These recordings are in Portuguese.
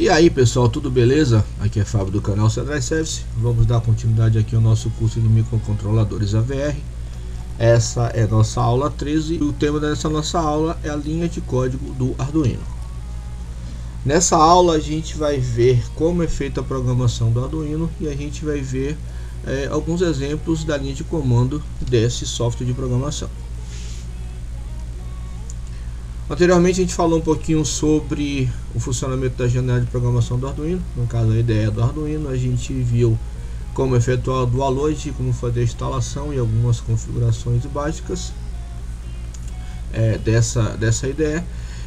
E aí pessoal, tudo beleza? Aqui é Fábio do canal C-Drive Service. Vamos dar continuidade aqui ao nosso curso de microcontroladores AVR. Essa é a nossa aula 13 e o tema dessa nossa aula é a linha de código do Arduino. Nessa aula a gente vai ver como é feita a programação do Arduino e a gente vai ver alguns exemplos da linha de comando desse software de programação. Anteriormente a gente falou um pouquinho sobre o funcionamento da janela de programação do Arduino, no caso a ideia do Arduino. A gente viu como efetuar o dual load, como fazer a instalação e algumas configurações básicas dessa ideia.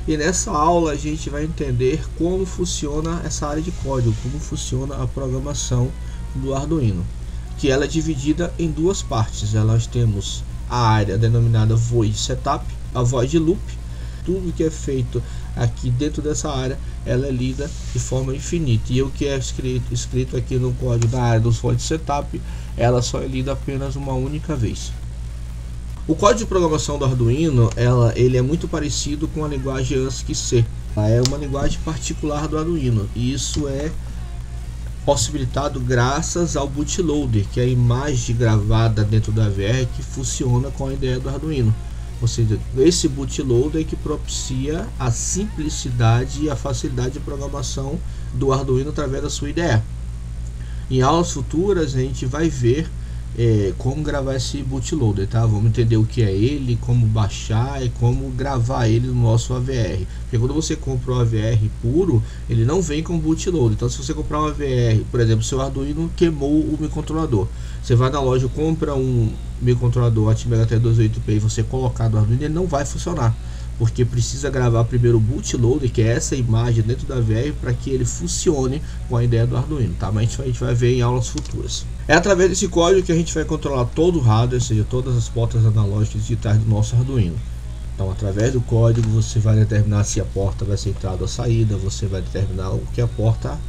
E nessa aula a gente vai entender como funciona essa área de código, como funciona a programação do Arduino, que ela é dividida em duas partes. Nós temos a área denominada Void Setup, a Void Loop. Tudo que é feito aqui dentro dessa área, ela é lida de forma infinita. E o que é escrito aqui no código da área dos Void Setup, ela só é lida apenas uma única vez. O código de programação do Arduino, ele é muito parecido com a linguagem ASCII-C. É uma linguagem particular do Arduino. E isso é possibilitado graças ao bootloader, que é a imagem gravada dentro da AVR que funciona com a ideia do Arduino. Ou seja, esse bootloader é que propicia a simplicidade e a facilidade de programação do Arduino através da sua IDE. Em aulas futuras a gente vai ver como gravar esse bootloader, tá? Vamos entender o que é ele, como baixar e como gravar ele no nosso AVR. Porque quando você compra o AVR puro, ele não vem com bootloader. Então se você comprar um AVR, por exemplo, seu Arduino queimou o microcontrolador, você vai na loja, compra um microcontrolador Atmega T28P e você colocar no Arduino, ele não vai funcionar, porque precisa gravar primeiro o bootloader, que é essa imagem dentro da VR, para que ele funcione com a ideia do Arduino, tá? Mas a gente vai ver em aulas futuras. É através desse código que a gente vai controlar todo o hardware, ou seja, todas as portas analógicas digitais do nosso Arduino. Então, através do código, você vai determinar se a porta vai ser entrada ou saída, você vai determinar o que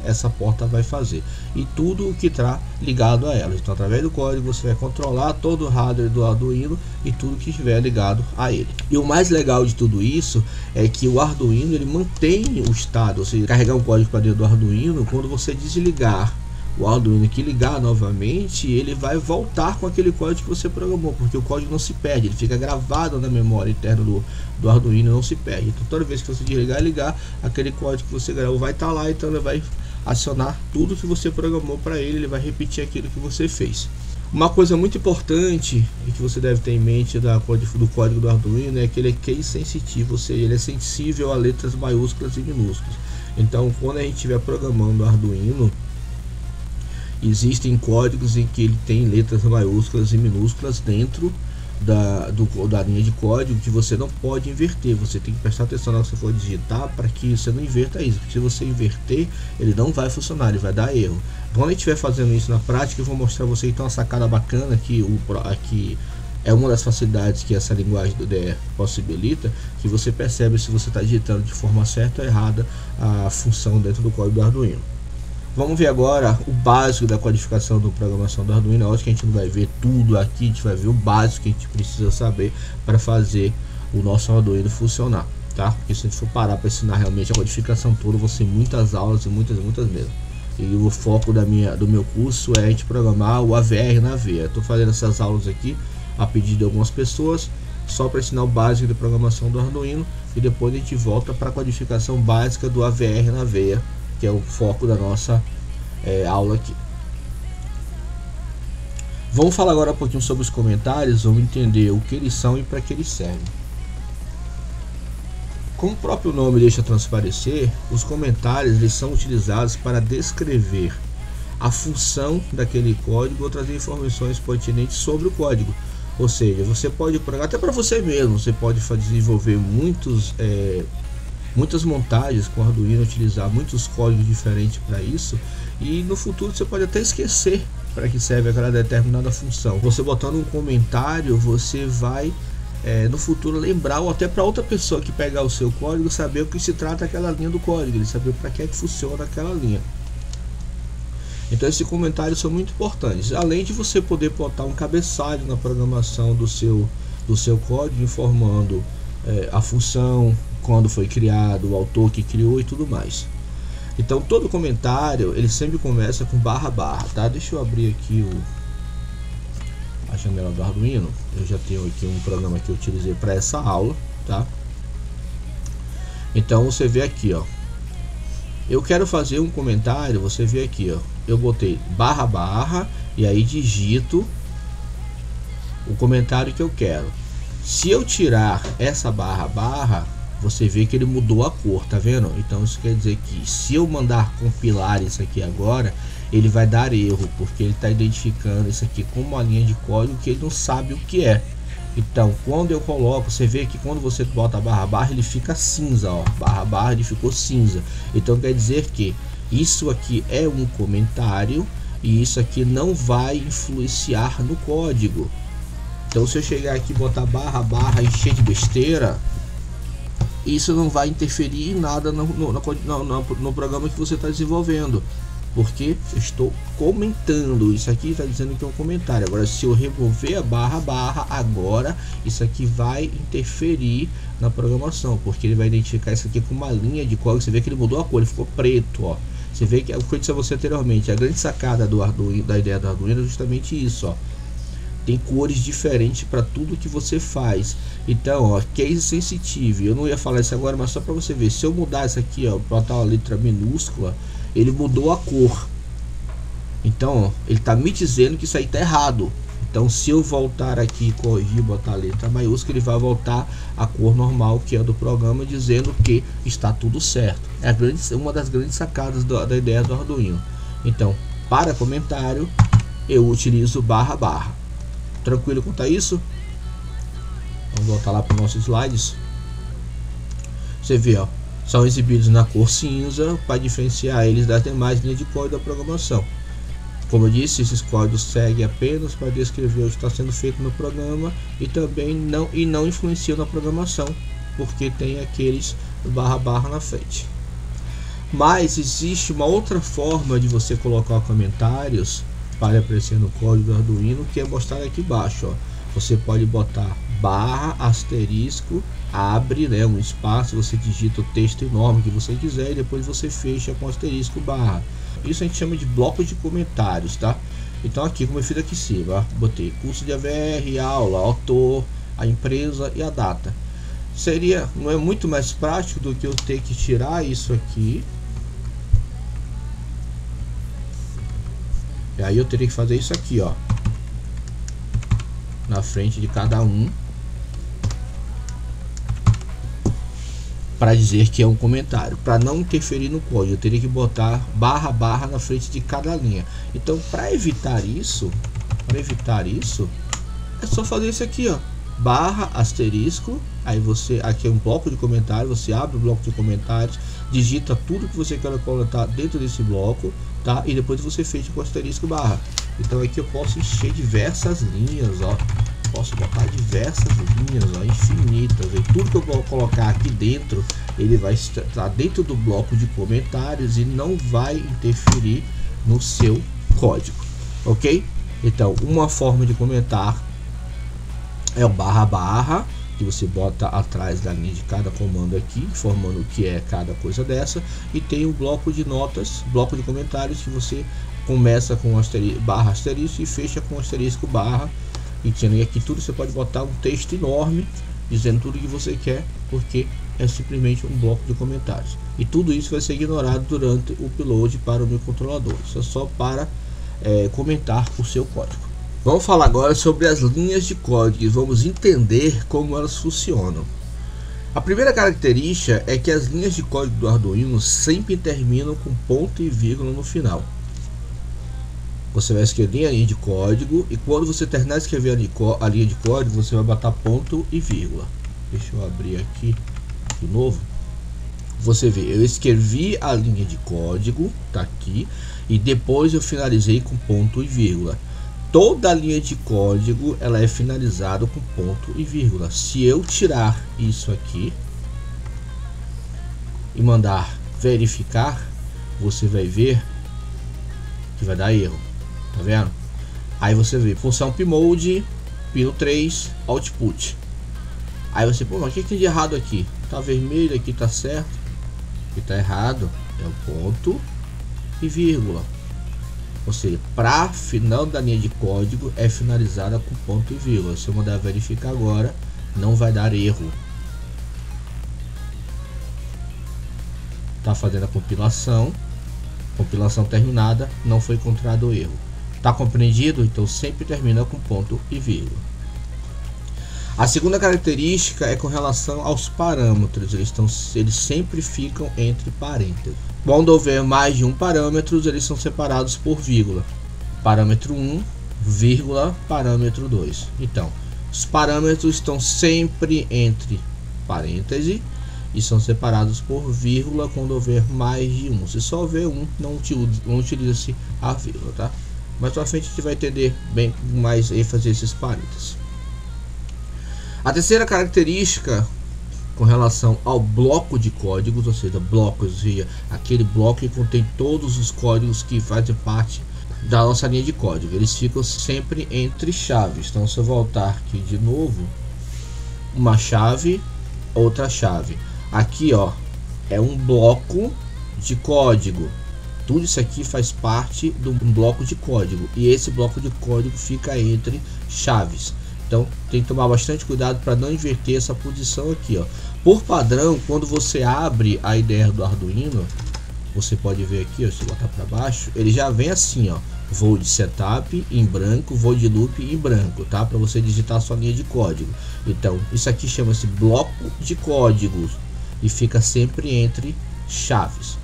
essa porta vai fazer e tudo o que está ligado a ela. Então, através do código, você vai controlar todo o hardware do Arduino e tudo que estiver ligado a ele. E o mais legal de tudo isso é que o Arduino ele mantém o estado, ou seja, carregar um código para dentro do Arduino, quando você desligar o Arduino que ligar novamente, ele vai voltar com aquele código que você programou, porque o código não se perde, ele fica gravado na memória interna do Arduino e não se perde. Então toda vez que você desligar e ligar, aquele código que você gravou vai estar lá, então ele vai acionar tudo que você programou para ele vai repetir aquilo que você fez. Uma coisa muito importante e que você deve ter em mente do código do Arduino é que ele é case sensitivo, ou seja, ele é sensível a letras maiúsculas e minúsculas. Então quando a gente estiver programando o Arduino, existem códigos em que ele tem letras maiúsculas e minúsculas dentro da linha de código que você não pode inverter. Você tem que prestar atenção na hora que você for digitar para que você não inverta isso, porque se você inverter, ele não vai funcionar, ele vai dar erro. Quando a gente estiver fazendo isso na prática, eu vou mostrar a você então uma sacada bacana que aqui é uma das facilidades que essa linguagem do IDE possibilita, que você percebe se você está digitando de forma certa ou errada a função dentro do código do Arduino. Vamos ver agora o básico da codificação da programação do Arduino. Acho que a gente não vai ver tudo aqui, a gente vai ver o básico que a gente precisa saber para fazer o nosso Arduino funcionar, tá? Porque se a gente for parar para ensinar realmente a codificação toda, vão ser muitas aulas e muitas mesmo. E o foco do meu curso é a gente programar o AVR na veia. Estou fazendo essas aulas aqui a pedido de algumas pessoas, só para ensinar o básico de programação do Arduino, e depois a gente volta para a codificação básica do AVR na veia, que é o foco da nossa aula aqui. Vamos falar agora um pouquinho sobre os comentários, vamos entender o que eles são e para que eles servem. Como o próprio nome deixa transparecer, os comentários eles são utilizados para descrever a função daquele código ou trazer informações pertinentes sobre o código. Ou seja, você pode programar até para você mesmo, você pode desenvolver muitas montagens com Arduino, utilizar muitos códigos diferentes para isso, e no futuro você pode até esquecer para que serve aquela determinada função. Você botando um comentário, você vai no futuro lembrar, ou até para outra pessoa que pegar o seu código, saber o que se trata aquela linha do código, ele saber para que funciona aquela linha. Então esses comentários são muito importantes, além de você poder botar um cabeçalho na programação do seu código, informando a função, quando foi criado, o autor que criou e tudo mais. Então todo comentário ele sempre começa com //, tá? Deixa eu abrir aqui a janela do Arduino. Eu já tenho aqui um programa que eu utilizei para essa aula, tá? Então você vê aqui, ó, eu quero fazer um comentário, você vê aqui, ó, eu botei // e aí digito o comentário que eu quero. Se eu tirar essa // você vê que ele mudou a cor, tá vendo? Então isso quer dizer que se eu mandar compilar isso aqui agora, ele vai dar erro, porque ele está identificando isso aqui como uma linha de código que ele não sabe o que é. Então quando eu coloco, você vê que quando você bota // ele fica cinza, ó, // ele ficou cinza. Então quer dizer que isso aqui é um comentário e isso aqui não vai influenciar no código. Então se eu chegar aqui e botar // e cheio de besteira, isso não vai interferir em nada no programa que você está desenvolvendo, porque eu estou comentando. Isso aqui está dizendo que é um comentário. Agora se eu remover a // agora, isso aqui vai interferir na programação, porque ele vai identificar isso aqui como uma linha de código. Você vê que ele mudou a cor, ele ficou preto, ó. Você vê que, como eu disse a você anteriormente, a grande sacada do Arduino, da ideia do Arduino, é justamente isso, ó. Tem cores diferentes para tudo que você faz. Então, ó, case sensitive, eu não ia falar isso agora, mas só para você ver. Se eu mudar isso aqui, ó, botar uma letra minúscula, ele mudou a cor. Então, ó, ele tá me dizendo que isso aí tá errado. Então, se eu voltar aqui, corrigir, botar a letra maiúscula, ele vai voltar a cor normal que é do programa, dizendo que está tudo certo. É uma das grandes sacadas da ideia do Arduino. Então, para comentário, eu utilizo //. Tranquilo quanto a isso? Vamos voltar lá para os nossos slides. Você vê, ó, são exibidos na cor cinza para diferenciar eles das demais linhas de código da programação. Como eu disse, esses códigos seguem apenas para descrever o que está sendo feito no programa e também não influenciam na programação, porque tem aqueles // na frente. Mas existe uma outra forma de você colocar comentários para aparecer no código do Arduino, que é mostrado aqui embaixo, ó. Você pode botar ***, abre, né, um espaço, você digita o texto enorme que você quiser e depois você fecha com asterisco /. Isso a gente chama de bloco de comentários, tá? Então aqui, como eu fiz aqui em cima, ó, botei curso de AVR, aula, autor, a empresa e a data. Não é muito mais prático do que eu ter que tirar isso aqui. E aí eu teria que fazer isso aqui, ó, na frente de cada um, para dizer que é um comentário. Para não interferir no código, eu teria que botar // na frente de cada linha. Então, para evitar isso, é só fazer isso aqui, ó, ***, aí você, aqui é um bloco de comentário, você abre o bloco de comentários, digita tudo que você quer colocar dentro desse bloco, tá? E depois você fecha com asterisco /. Então aqui eu posso encher diversas linhas, ó, posso botar diversas linhas, ó, infinitas, e tudo que eu vou colocar aqui dentro, ele vai estar dentro do bloco de comentários e não vai interferir no seu código, ok? Então, uma forma de comentar é o //, que você bota atrás da linha de cada comando aqui, informando o que é cada coisa dessa, e tem o bloco de notas, bloco de comentários, que você começa com *** e fecha com asterisco /. E aqui tudo você pode botar um texto enorme dizendo tudo que você quer, porque é simplesmente um bloco de comentários. E tudo isso vai ser ignorado durante o upload para o microcontrolador. Isso é só para comentar o seu código. Vamos falar agora sobre as linhas de código e vamos entender como elas funcionam. A primeira característica é que as linhas de código do Arduino sempre terminam com ponto e vírgula no final. Você vai escrever a linha de código e quando você terminar de escrever a linha de código, você vai botar ponto e vírgula. Deixa eu abrir aqui de novo. Você vê, eu escrevi a linha de código, tá aqui, e depois eu finalizei com ponto e vírgula. Toda a linha de código ela é finalizada com ponto e vírgula. Se eu tirar isso aqui e mandar verificar, você vai ver que vai dar erro. Tá vendo? Aí você vê função pmode, pino 3, output. Aí você, pô, mas o que tem de errado aqui? Tá vermelho, aqui tá certo, aqui tá errado. É um ponto e vírgula. Ou seja, para final da linha de código é finalizada com ponto e vírgula. Se eu mandar verificar agora, não vai dar erro. Tá fazendo a compilação terminada, não foi encontrado erro. Tá compreendido? Então sempre termina com ponto e vírgula. A segunda característica é com relação aos parâmetros. Eles sempre ficam entre parênteses. Quando houver mais de um parâmetro, eles são separados por vírgula. Parâmetro 1, vírgula, parâmetro 2. Então, os parâmetros estão sempre entre parênteses e são separados por vírgula quando houver mais de um. Se só houver um, não utiliza-se a vírgula, tá? Mais pra frente a gente vai entender bem mais ênfase esses parênteses. A terceira característica com relação ao bloco de códigos, ou seja, blocos, aquele bloco que contém todos os códigos que fazem parte da nossa linha de código, eles ficam sempre entre chaves. Então, se eu voltar aqui de novo, uma chave, outra chave. Aqui, ó, é um bloco de código. Tudo isso aqui faz parte de um bloco de código e esse bloco de código fica entre chaves. Então tem que tomar bastante cuidado para não inverter essa posição aqui, ó. Por padrão, quando você abre a IDE do Arduino, você pode ver aqui, ó, se botar para baixo, ele já vem assim, ó, void setup em branco, void loop em branco, tá? Para você digitar a sua linha de código. Então isso aqui chama-se bloco de códigos e fica sempre entre chaves.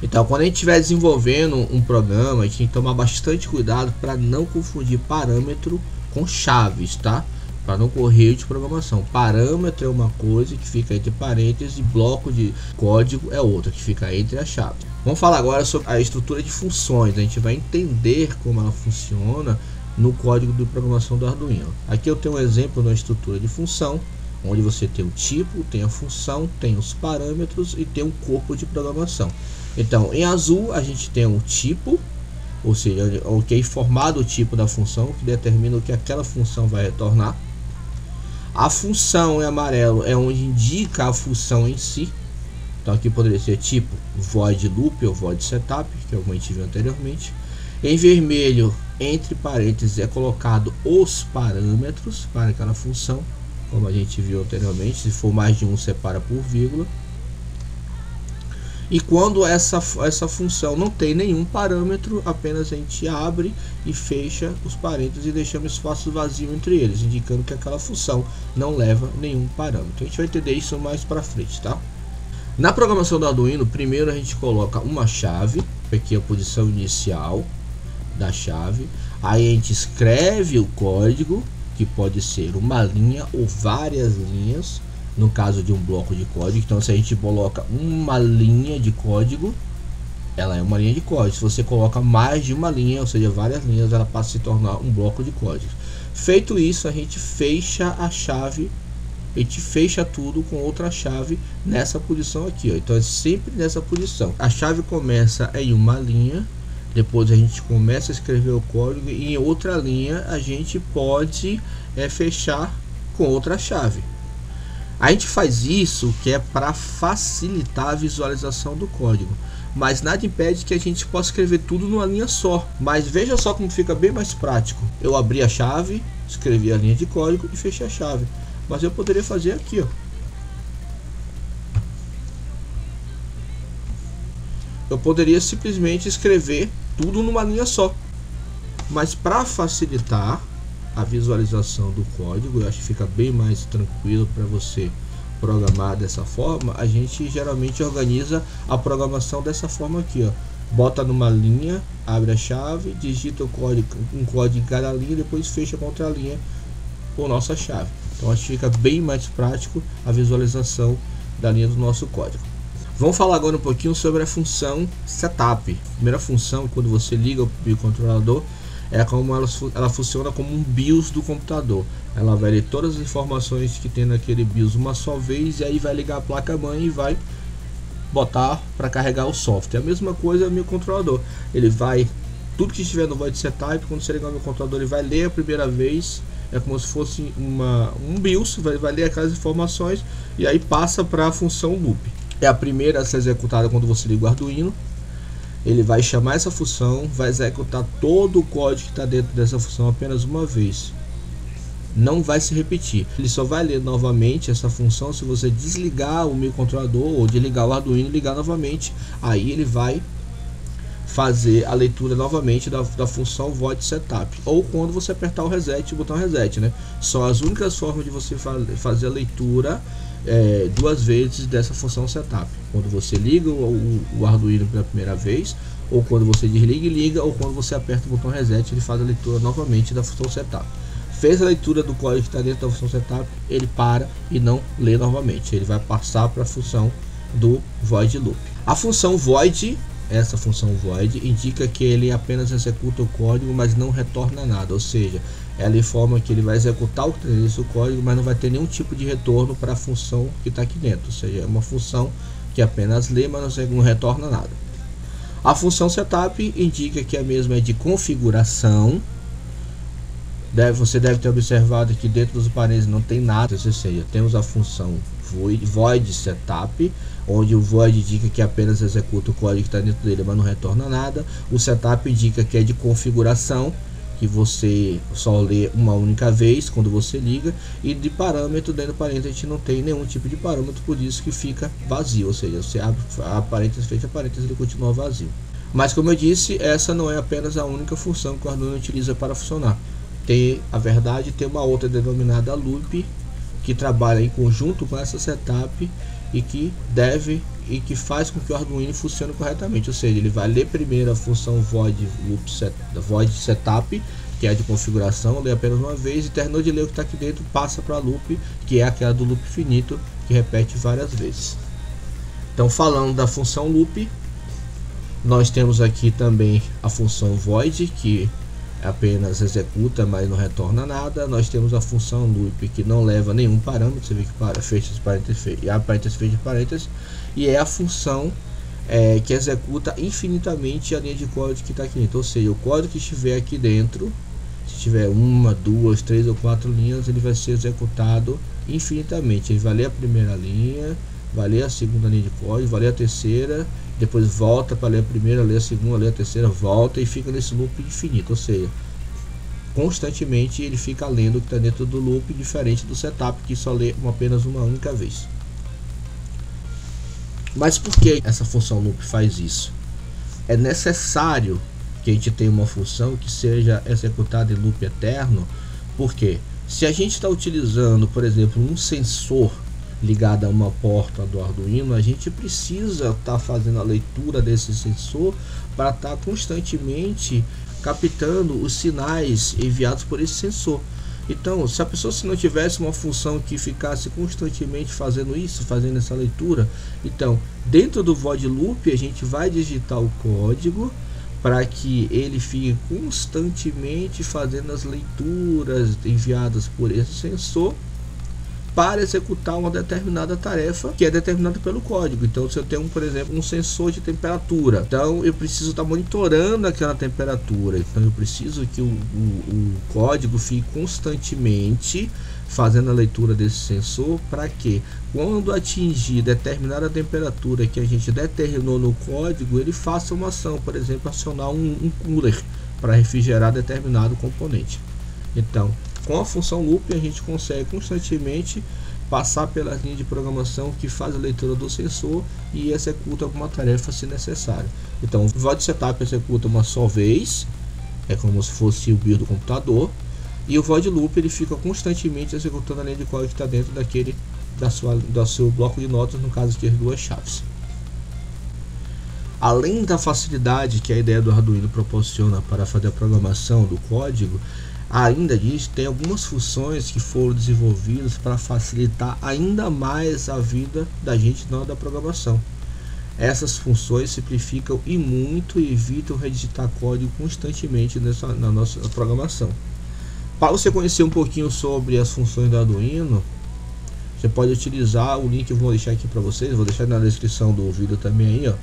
Então, quando a gente estiver desenvolvendo um programa, a gente tem que tomar bastante cuidado para não confundir parâmetro com chaves, tá? Para não correr erro de programação. Parâmetro é uma coisa que fica entre parênteses e bloco de código é outra que fica entre as chaves. Vamos falar agora sobre a estrutura de funções. A gente vai entender como ela funciona no código de programação do Arduino. Aqui eu tenho um exemplo da estrutura de função, onde você tem o tipo, tem a função, tem os parâmetros e tem um corpo de programação. Então, em azul a gente tem um tipo, ou seja, o que é informado o tipo da função, que determina o que aquela função vai retornar. A função em amarelo é onde indica a função em si. Então aqui poderia ser tipo void loop ou void setup, que é o que a gente viu anteriormente. Em vermelho, entre parênteses, é colocado os parâmetros para aquela função, como a gente viu anteriormente. Se for mais de um, separa por vírgula. E quando essa função não tem nenhum parâmetro, apenas a gente abre e fecha os parênteses e deixamos espaço vazio entre eles, indicando que aquela função não leva nenhum parâmetro. A gente vai entender isso mais para frente, tá? Na programação do Arduino, primeiro a gente coloca uma chave, aqui é a posição inicial da chave. Aí a gente escreve o código, que pode ser uma linha ou várias linhas, no caso de um bloco de código. Então, se a gente coloca uma linha de código, ela é uma linha de código. Se você coloca mais de uma linha, ou seja, várias linhas, ela passa a se tornar um bloco de código. Feito isso, a gente fecha a chave, a gente fecha tudo com outra chave nessa posição aqui, ó. Então é sempre nessa posição. A chave começa em uma linha, depois a gente começa a escrever o código e em outra linha a gente pode fechar com outra chave. A gente faz isso que é para facilitar a visualização do código, mas nada impede que a gente possa escrever tudo numa linha só. Mas veja só como fica bem mais prático. Eu abri a chave, escrevi a linha de código e fechei a chave. Mas eu poderia fazer aqui, ó. Eu poderia simplesmente escrever tudo numa linha só. Mas para facilitar a visualização do código, eu acho que fica bem mais tranquilo para você programar dessa forma. A gente geralmente organiza a programação dessa forma aqui, ó. Bota numa linha, abre a chave, digita o código, um código em cada linha, depois fecha com outra linha com nossa chave. Então acho que fica bem mais prático a visualização da linha do nosso código. Vamos falar agora um pouquinho sobre a função setup. A primeira função, quando você liga o biocontrolador, é como ela funciona como um BIOS do computador. Ela vai ler todas as informações que tem naquele BIOS uma só vez, e aí vai ligar a placa-mãe e vai botar para carregar o software. A mesma coisa no controlador. Ele vai, tudo que estiver no void setup, quando você ligar no controlador, ele vai ler a primeira vez. É como se fosse um BIOS, vai ler aquelas informações e aí passa para a função loop. é a primeira a ser executada quando você liga o Arduino. Ele vai chamar essa função, vai executar todo o código que está dentro dessa função apenas uma vez. Não vai se repetir. Ele só vai ler novamente essa função se você desligar o microcontrolador ou desligar o Arduino e ligar novamente. Aí ele vai fazer a leitura novamente da função void setup, ou quando você apertar o reset, o botão reset, né? São as únicas formas de você fazer a leitura duas vezes dessa função setup: quando você liga o Arduino pela primeira vez, ou quando você desliga e liga, ou quando você aperta o botão reset, ele faz a leitura novamente da função setup. Fez a leitura do código que está dentro da função setup, ele para e não lê novamente, ele vai passar para a função do void loop. A função void, essa função void, indica que ele apenas executa o código, mas não retorna nada, ou seja, ela informa que ele vai executar o que está dentro do código, mas não vai ter nenhum tipo de retorno para a função que está aqui dentro, ou seja, é uma função que apenas lê, mas não retorna nada. A função setup indica que a mesma é de configuração. Você deve ter observado que dentro dos parênteses não tem nada, ou seja, temos a função void setup, onde o void indica que apenas executa o código que está dentro dele, mas não retorna nada. O setup indica que é de configuração, que você só lê uma única vez quando você liga, e de parâmetro, dentro do parênteses a gente não tem nenhum tipo de parâmetro, por isso que fica vazio, ou seja, você abre a parênteses, fecha a parênteses, ele continua vazio. Mas como eu disse, essa não é apenas a única função que o Arduino utiliza para funcionar. Tem uma outra denominada loop, que trabalha em conjunto com essa setup e que faz com que o Arduino funcione corretamente, ou seja, ele vai ler primeiro a função void setup, que é de configuração, lê apenas uma vez, e terminou de ler o que está aqui dentro, passa para a loop, que é aquela do loop finito, que repete várias vezes. Então, falando da função loop, nós temos aqui também a função void, que apenas executa, mas não retorna nada. Nós temos a função loop, que não leva nenhum parâmetro, você vê que fecha os parênteses e abre parênteses, fecha parênteses, e é a função que executa infinitamente a linha de código que está aqui dentro, ou seja, o código que estiver aqui dentro, se tiver uma, duas, três ou quatro linhas, ele vai ser executado infinitamente. Ele vai ler a primeira linha, vai ler a segunda linha de código, vai ler a terceira, depois volta para ler a primeira, ler a segunda, ler a terceira, volta, e fica nesse loop infinito, ou seja, constantemente ele fica lendo o que está dentro do loop, diferente do setup, que só lê apenas uma única vez. Mas por que essa função loop faz isso? É necessário que a gente tenha uma função que seja executada em loop eterno, porque se a gente está utilizando, por exemplo, um sensor ligado a uma porta do Arduino, a gente precisa estar fazendo a leitura desse sensor para estar constantemente captando os sinais enviados por esse sensor. Então, se a pessoa não tivesse uma função que ficasse constantemente fazendo isso, fazendo essa leitura, então dentro do void loop a gente vai digitar o código para que ele fique constantemente fazendo as leituras enviadas por esse sensor para executar uma determinada tarefa que é determinada pelo código. Então, se eu tenho, por exemplo, um sensor de temperatura, então eu preciso estar monitorando aquela temperatura, então eu preciso que o código fique constantemente fazendo a leitura desse sensor, para que quando atingir determinada temperatura que a gente determinou no código, ele faça uma ação, por exemplo, acionar um cooler para refrigerar determinado componente. Então, com a função loop a gente consegue constantemente passar pela linha de programação que faz a leitura do sensor e executa alguma tarefa se necessário. Então o void setup executa uma só vez, é como se fosse o BIOS do computador, e o void loop ele fica constantemente executando a linha de código que está dentro do seu bloco de notas, no caso aqui as duas chaves. Além da facilidade que a ideia do Arduino proporciona para fazer a programação do código, ainda disso, tem algumas funções que foram desenvolvidas para facilitar ainda mais a vida da gente na hora da programação. Essas funções simplificam e muito e evitam redigitar código constantemente na nossa programação. Para você conhecer um pouquinho sobre as funções do Arduino, você pode utilizar o link que eu vou deixar aqui para vocês, vou deixar na descrição do vídeo também aí, ó.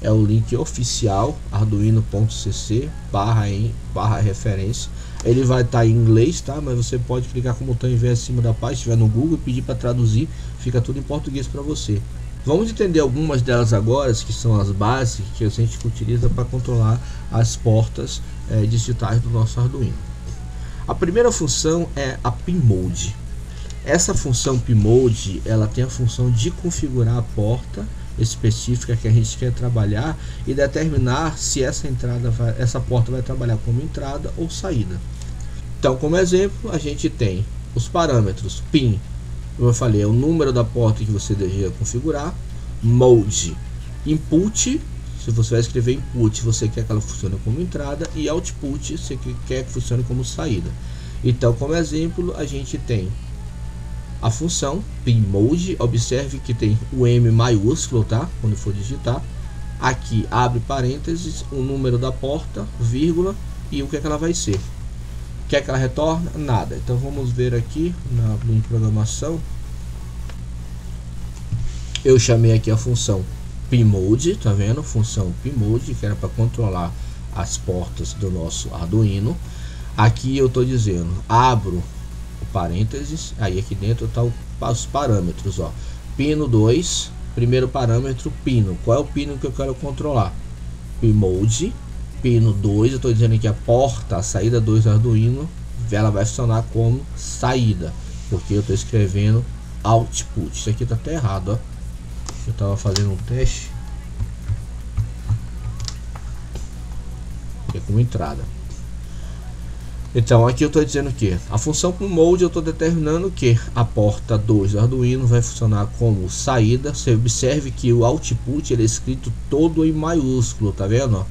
É o link oficial arduino.cc/referência. Ele vai estar em inglês, tá? Mas você pode clicar com o botão em V acima da página, se estiver no Google, e pedir para traduzir, fica tudo em português para você. Vamos entender algumas delas agora, que são as bases que a gente utiliza para controlar as portas digitais do nosso Arduino. A primeira função é a PinMode. Essa função PinMode, ela tem a função de configurar a porta específica que a gente quer trabalhar e determinar se essa porta vai trabalhar como entrada ou saída. Então, como exemplo, a gente tem os parâmetros PIN, como eu falei, é o número da porta que você deseja configurar. Mode, input, se você vai escrever input, você quer que ela funcione como entrada, e output, você quer que funcione como saída. Então, como exemplo, a gente tem a função PinMode. Observe que tem o M maiúsculo, tá? Quando for digitar, aqui abre parênteses, o número da porta, vírgula, e o que é que ela vai ser. Quer que ela retorne? Nada. Então vamos ver aqui em programação. Eu chamei aqui a função PinMode, tá vendo? Função PinMode, que era para controlar as portas do nosso Arduino. Aqui eu estou dizendo, abro o parênteses, aí aqui dentro tá os parâmetros, ó. Pino 2, primeiro parâmetro, pino. Qual é o pino que eu quero controlar? PinMode. Pino 2, eu estou dizendo que a porta, a saída 2 do Arduino, ela vai funcionar como saída, porque eu estou escrevendo output. Isso aqui está até errado, ó. Eu estava fazendo um teste, que é como entrada. Então aqui eu estou dizendo que a função PinMode, eu estou determinando que a porta 2 do Arduino vai funcionar como saída. Você observe que o output ele é escrito todo em maiúsculo, tá vendo, ó?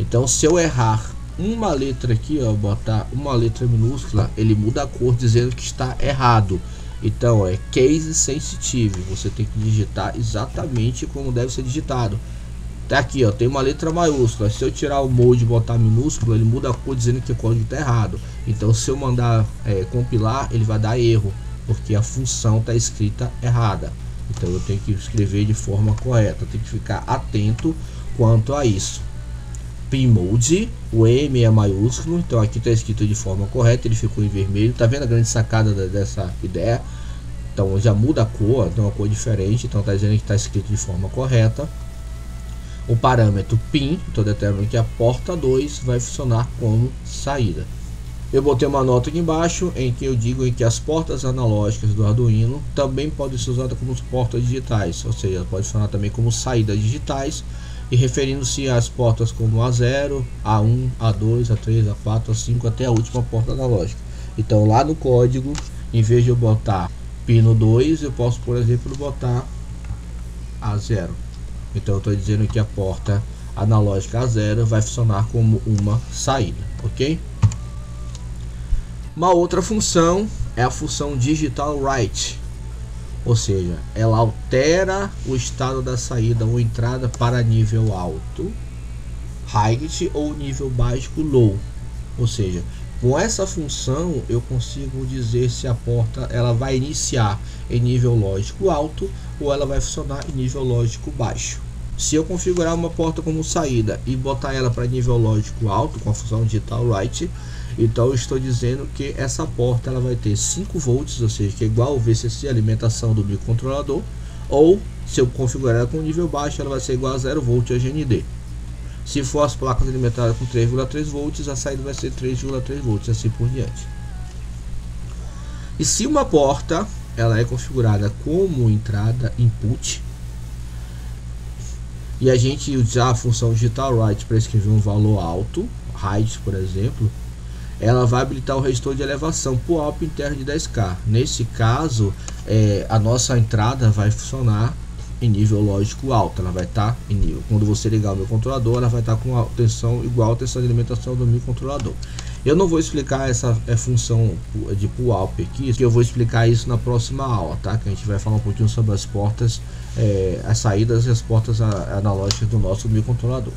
Então, se eu errar uma letra aqui, ó, botar uma letra minúscula, ele muda a cor dizendo que está errado. Então, é case sensitive. Você tem que digitar exatamente como deve ser digitado. Tá aqui, ó, tem uma letra maiúscula. Se eu tirar o mode e botar minúsculo, ele muda a cor dizendo que o código está errado. Então, se eu mandar compilar, ele vai dar erro, porque a função está escrita errada. Então, eu tenho que escrever de forma correta. Eu tenho que ficar atento quanto a isso. PinMode, o M é maiúsculo, então aqui está escrito de forma correta, ele ficou em vermelho. Tá vendo a grande sacada dessa ideia? Então já muda a cor, tem uma cor diferente, então está dizendo que está escrito de forma correta. O parâmetro PIN, estou determinando que a porta 2 vai funcionar como saída. Eu botei uma nota aqui embaixo em que eu digo que as portas analógicas do Arduino também podem ser usadas como portas digitais, ou seja, pode funcionar também como saídas digitais. E referindo-se às portas como A0, A1, A2, A3, A4, A5 até a última porta analógica. Então lá no código, em vez de eu botar pino 2, eu posso, por exemplo, botar A0. Então eu estou dizendo que a porta analógica A0 vai funcionar como uma saída, ok? Uma outra função é a função digital write. Ou seja, ela altera o estado da saída ou entrada para nível alto, height, ou nível básico, low. Ou seja, com essa função eu consigo dizer se a porta ela vai iniciar em nível lógico alto ou ela vai funcionar em nível lógico baixo. Se eu configurar uma porta como saída e botar ela para nível lógico alto com a função digital write, então eu estou dizendo que essa porta ela vai ter 5 volts, ou seja, que é igual ao VCC, alimentação do microcontrolador, ou se eu configurar ela com nível baixo, ela vai ser igual a 0 volt a GND. Se for as placas alimentadas com 3,3 volts, a saída vai ser 3,3 volts, assim por diante. E se uma porta ela é configurada como entrada input, e a gente usar a função digital write para escrever um valor alto, height por exemplo, ela vai habilitar o resistor de elevação por alto interno de 10K. Nesse caso, a nossa entrada vai funcionar em nível lógico alto. Ela vai estar em nível. Quando você ligar o meu controlador, ela vai estar com a tensão igual à tensão de alimentação do microcontrolador. Eu não vou explicar essa função de pull-up aqui, que eu vou explicar isso na próxima aula, tá? Que a gente vai falar um pouquinho sobre as portas, as saídas e as portas analógicas do nosso microcontrolador.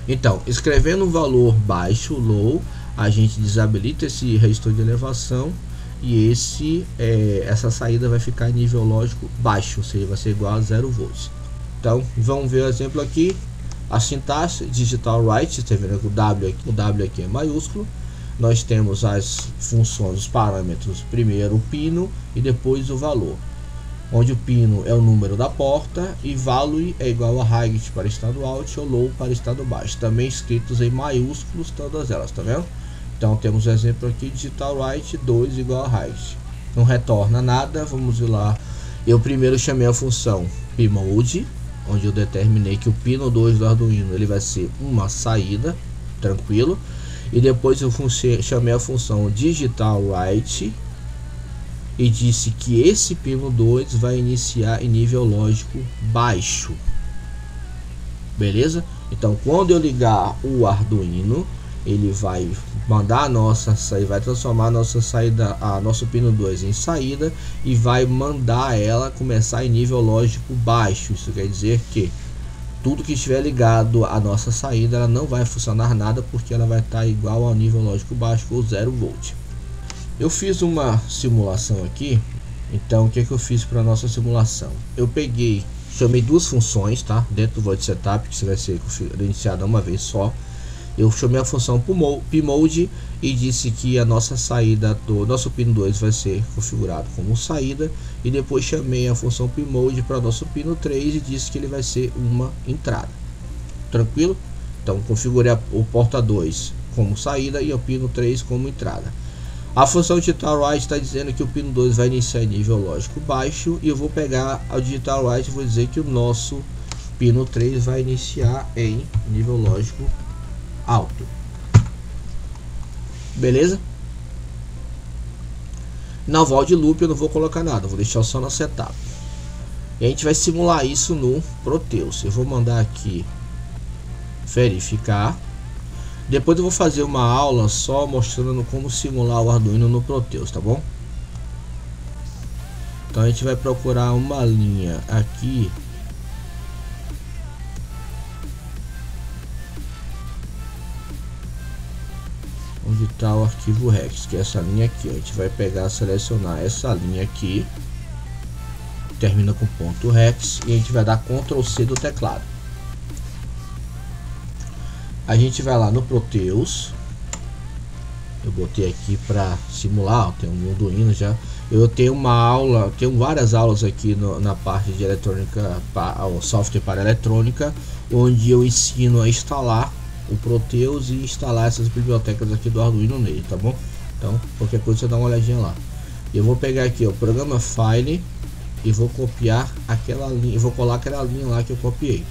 Então, escrevendo um valor baixo, low, a gente desabilita esse resistor de elevação e essa saída vai ficar em nível lógico baixo, ou seja, vai ser igual a 0 volts. Então, vamos ver o exemplo aqui. A sintaxe digital write, você vê que o W aqui é maiúsculo. Nós temos as funções, os parâmetros, primeiro o pino e depois o valor. onde o pino é o número da porta e value é igual a height para estado alto ou low para estado baixo, também escritos em maiúsculos todas elas, tá vendo? Então temos um exemplo aqui, digital right 2 igual a height, não retorna nada. Vamos ir lá, eu primeiro chamei a função pmode, onde eu determinei que o pino 2 do Arduino ele vai ser uma saída, tranquilo, e depois eu chamei a função digital right e disse que esse pino 2 vai iniciar em nível lógico baixo, beleza? Então quando eu ligar o Arduino, ele vai mandar a nossa saída, vai transformar a nossa saída, nosso pino 2 em saída e vai mandar ela começar em nível lógico baixo. Isso quer dizer que tudo que estiver ligado à nossa saída, ela não vai funcionar nada, porque ela vai estar igual ao nível lógico baixo ou 0 volt. Eu fiz uma simulação aqui. Então o que eu fiz para nossa simulação? Eu chamei duas funções, tá? Dentro do void setup, que você vai ser iniciada uma vez só. Eu chamei a função pmode e disse que a nossa saída do nosso pino 2 vai ser configurado como saída, e depois chamei a função pmode para nosso pino 3 e disse que ele vai ser uma entrada. Tranquilo? Então configurei o porta 2 como saída e o pino 3 como entrada. A função digital right está dizendo que o pino 2 vai iniciar em nível lógico baixo, e eu vou pegar a digital right e vou dizer que o nosso pino 3 vai iniciar em nível lógico alto. Beleza? Na void loop eu não vou colocar nada, vou deixar só na setup. E a gente vai simular isso no Proteus. Eu vou mandar aqui verificar. Depois eu vou fazer uma aula só mostrando como simular o Arduino no Proteus, tá bom? Então a gente vai procurar uma linha aqui. Onde está o arquivo rex, que é essa linha aqui. A gente vai pegar, selecionar essa linha aqui, termina com ponto rex, e a gente vai dar Ctrl C do teclado. A gente vai lá no Proteus. Eu botei aqui para simular, tem um Arduino já. Eu tenho uma aula, tenho várias aulas aqui na parte de eletrônica, o software para eletrônica, onde eu ensino a instalar o Proteus e instalar essas bibliotecas aqui do Arduino nele, tá bom? Então qualquer coisa você dá uma olhadinha lá. Eu vou pegar aqui o programa file e vou copiar aquela linha, eu vou colar aquela linha lá que eu copiei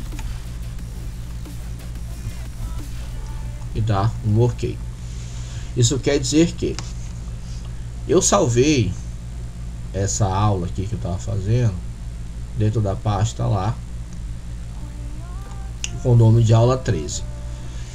e dar um OK. Isso quer dizer que eu salvei essa aula aqui que eu estava fazendo dentro da pasta lá com o nome de aula 13.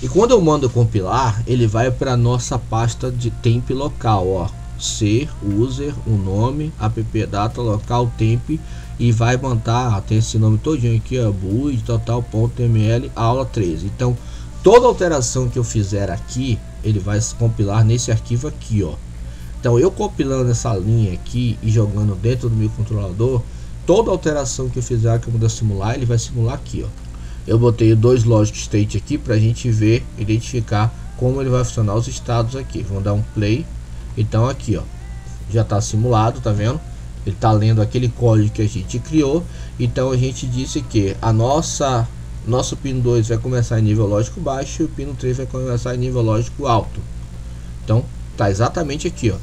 E quando eu mando compilar, ele vai para nossa pasta de temp local, ó, C user, o nome, app data local temp, e vai mandar, tem esse nome todinho aqui, ó, boot total.ml aula 13. Então toda alteração que eu fizer aqui, ele vai se compilar nesse arquivo aqui, ó. Então eu compilando essa linha aqui e jogando dentro do meu controlador, toda alteração que eu fizer que eu vou simular, ele vai simular aqui, ó. Eu botei dois logic state aqui para a gente ver, identificar como ele vai funcionar os estados aqui. Vamos dar um play. Então aqui, ó, já está simulado, tá vendo? Ele está lendo aquele código que a gente criou. Então a gente disse que nosso pino 2 vai começar em nível lógico baixo e o pino 3 vai começar em nível lógico alto. Então tá exatamente aqui, ó.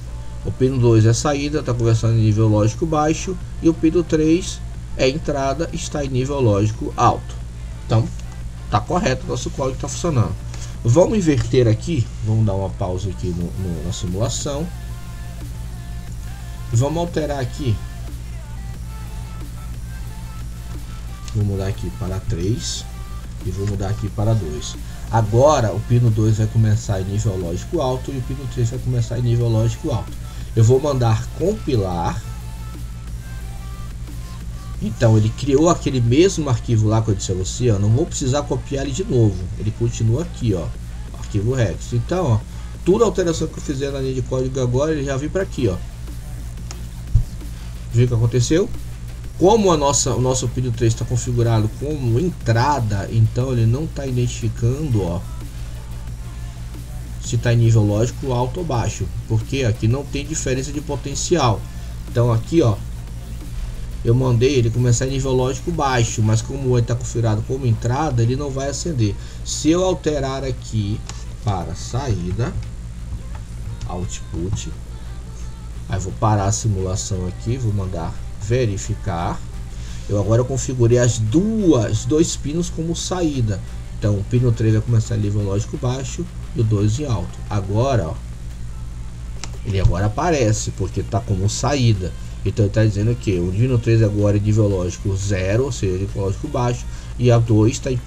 O pino 2 é saída, está começando em nível lógico baixo, e o pino 3 é entrada, está em nível lógico alto. Então tá correto, nosso código está funcionando. Vamos inverter aqui, vamos dar uma pausa aqui na simulação e vamos alterar aqui. Vou mudar aqui para 3 e vou mudar aqui para 2. Agora o pino 2 vai começar em nível lógico alto e o pino 3 vai começar em nível lógico alto. Eu vou mandar compilar. Então ele criou aquele mesmo arquivo lá que eu disse a você, ó, não vou precisar copiar ele de novo, ele continua aqui, ó, arquivo rex. Então, ó, toda alteração que eu fizer na linha de código agora, ele já vem para aqui, ó. Viu o que aconteceu? Como o nosso pino 3 está configurado como entrada, então ele não está identificando, ó, se está em nível lógico alto ou baixo, porque aqui não tem diferença de potencial. Então aqui, ó, eu mandei ele começar em nível lógico baixo, mas como ele está configurado como entrada, ele não vai acender. Se eu alterar aqui para saída, output, aí vou parar a simulação aqui, vou mandar verificar. Agora eu configurei dois pinos como saída. Então o pino 3 vai começar em nível lógico baixo e o 2 em alto. Agora, ó, ele agora aparece porque está como saída. Então ele está dizendo que o pino 3 agora é nível lógico 0, ou seja, nível lógico baixo, e a 2 está em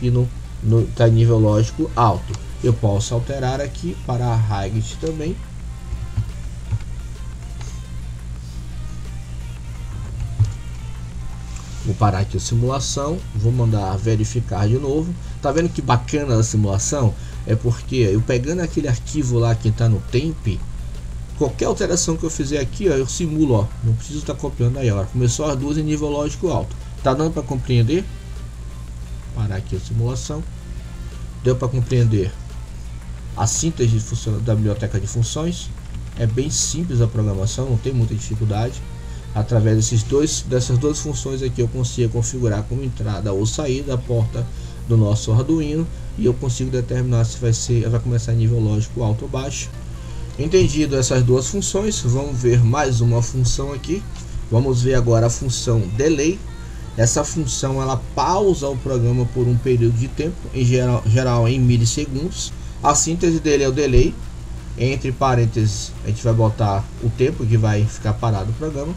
nível lógico alto. Eu posso alterar aqui para a height também. Vou parar aqui a simulação, vou mandar verificar de novo. Tá vendo que bacana a simulação? É porque eu pegando aquele arquivo lá que está no temp, qualquer alteração que eu fizer aqui, ó, eu simulo, ó, não preciso estar copiando aí, ó. Começou as duas em nível lógico alto. Tá dando para compreender? Parar aqui a simulação. Deu para compreender a síntese da biblioteca de funções. É bem simples a programação, não tem muita dificuldade. Através dessas duas funções aqui eu consigo configurar como entrada ou saída a porta do nosso Arduino, e eu consigo determinar se vai começar em nível lógico alto ou baixo. Entendido essas duas funções, vamos ver mais uma função aqui. Vamos ver agora a função delay. Essa função ela pausa o programa por um período de tempo, em geral em milissegundos. A síntese dele é o delay. Entre parênteses a gente vai botar o tempo que vai ficar parado o programa.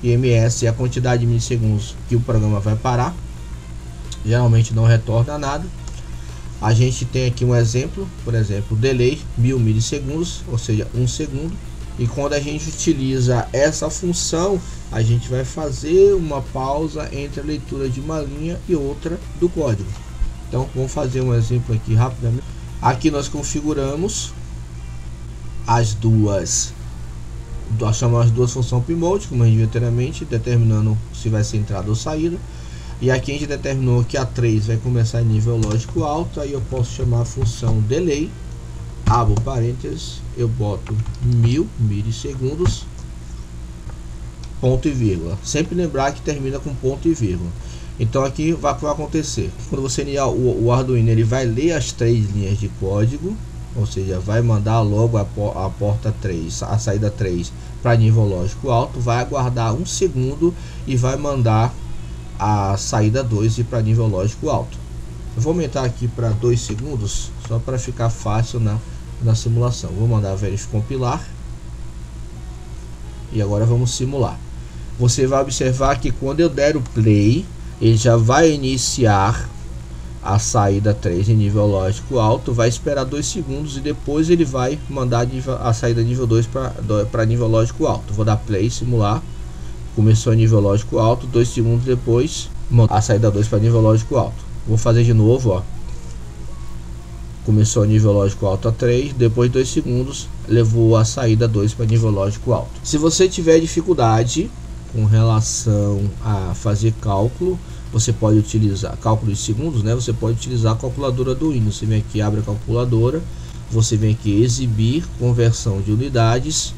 E ms é a quantidade de milissegundos que o programa vai parar. Geralmente não retorna nada. A gente tem aqui um exemplo, por exemplo, delay 1000 milissegundos, ou seja, 1 segundo. E quando a gente utiliza essa função, a gente vai fazer uma pausa entre a leitura de uma linha e outra do código. Então vamos fazer um exemplo aqui rapidamente. Aqui nós configuramos as duas, nós chamamos as duas funções pmode, como a gente viu anteriormente, determinando se vai ser entrada ou saída. E aqui a gente determinou que a 3 vai começar em nível lógico alto. Aí eu posso chamar a função delay, abro parênteses, eu boto 1000 milissegundos, ponto e vírgula. Sempre lembrar que termina com ponto e vírgula. Então aqui vai acontecer, quando você ligar o Arduino, ele vai ler as 3 linhas de código, ou seja, vai mandar logo a porta 3, a saída 3 para nível lógico alto, vai aguardar 1 segundo e vai mandar a saída 2 para nível lógico alto. Eu vou aumentar aqui para 2 segundos, só para ficar fácil na simulação. Vou mandar verificar compilar. E agora vamos simular. Você vai observar que quando eu der o play, ele já vai iniciar a saída 3 em nível lógico alto, vai esperar 2 segundos e depois ele vai mandar a saída nível 2 para nível lógico alto. Vou dar play, simular. Começou a nível lógico alto, 2 segundos depois a saída 2 para nível lógico alto. Vou fazer de novo, ó. Começou a nível lógico alto a 3, depois de 2 segundos levou a saída 2 para nível lógico alto. Se você tiver dificuldade com relação a fazer cálculo, você pode utilizar cálculo de segundos, né? Você pode utilizar a calculadora do Arduino. Você vem aqui, abre a calculadora, você vem aqui exibir conversão de unidades.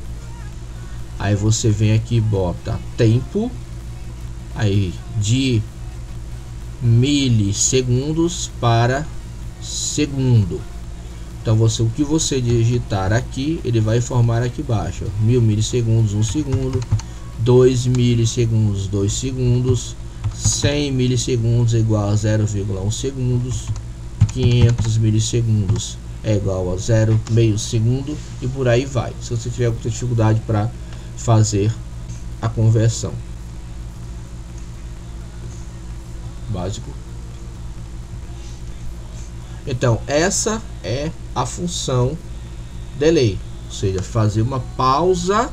Aí você vem aqui e bota tempo, aí de milissegundos para segundo. Então o que você digitar aqui, ele vai informar aqui embaixo, 1000 milissegundos 1 segundo, 2 milissegundos 2 segundos, 100 milissegundos é igual a 0,1 segundos, 500 milissegundos é igual a 0,5 segundo e por aí vai. Se você tiver muita dificuldade para fazer a conversão básico. Então essa é a função delay, ou seja, fazer uma pausa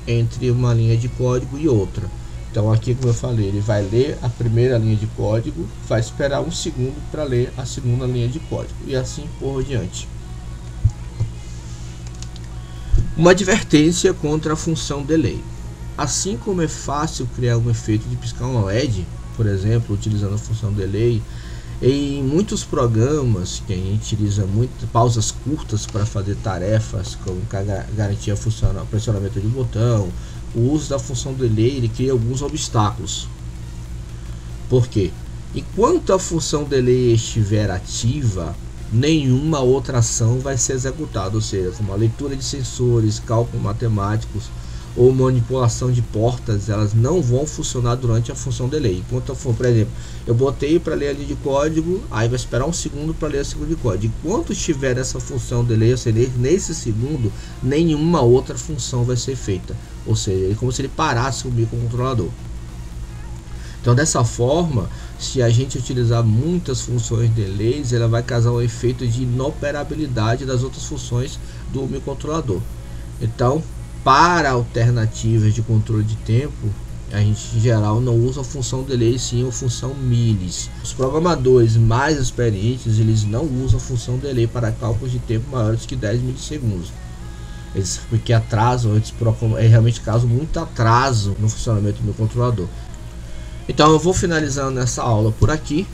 entre uma linha de código e outra. Então aqui, como eu falei, ele vai ler a primeira linha de código, vai esperar 1 segundo para ler a segunda linha de código e assim por diante. Uma advertência contra a função delay. Assim como é fácil criar um efeito de piscar um LED, por exemplo, utilizando a função delay, em muitos programas que a gente utiliza muito pausas curtas para fazer tarefas, como garantir o funcionamento de botão, o uso da função delay ele cria alguns obstáculos. Por quê? Enquanto a função delay estiver ativa, nenhuma outra ação vai ser executada, ou seja, como a leitura de sensores, cálculos matemáticos ou manipulação de portas, elas não vão funcionar durante a função delay. Enquanto for, por exemplo, eu botei para ler a linha de código, aí vai esperar um segundo para ler a segunda de código. Enquanto estiver essa função delay, ou seja, nesse segundo, nenhuma outra função vai ser feita. Ou seja, é como se ele parasse o microcontrolador. Então, dessa forma, se a gente utilizar muitas funções delays, ela vai causar um efeito de inoperabilidade das outras funções do microcontrolador. Então, para alternativas de controle de tempo, a gente em geral não usa a função delay, sim a função milis. Os programadores mais experientes, eles não usam a função delay para cálculos de tempo maiores que 10 milissegundos. Porque atrasam, realmente causam muito atraso no funcionamento do microcontrolador. Então eu vou finalizando essa aula por aqui,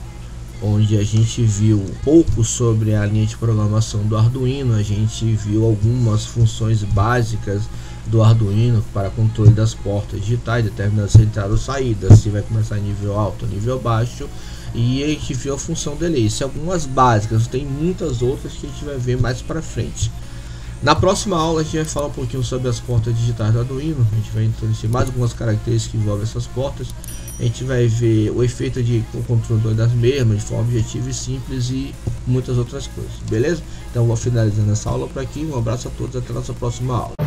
onde a gente viu um pouco sobre a linha de programação do Arduino. A gente viu algumas funções básicas do Arduino para controle das portas digitais, determinando se entrada ou saída, se vai começar em nível alto ou nível baixo, e a gente viu a função delay. Isso é algumas básicas, tem muitas outras que a gente vai ver mais para frente. Na próxima aula a gente vai falar um pouquinho sobre as portas digitais do Arduino. A gente vai introduzir mais algumas características que envolvem essas portas. A gente vai ver o efeito de controle das mesmas de forma objetiva e simples e muitas outras coisas, beleza? Então vou finalizando essa aula por aqui. Um abraço a todos, até a nossa próxima aula.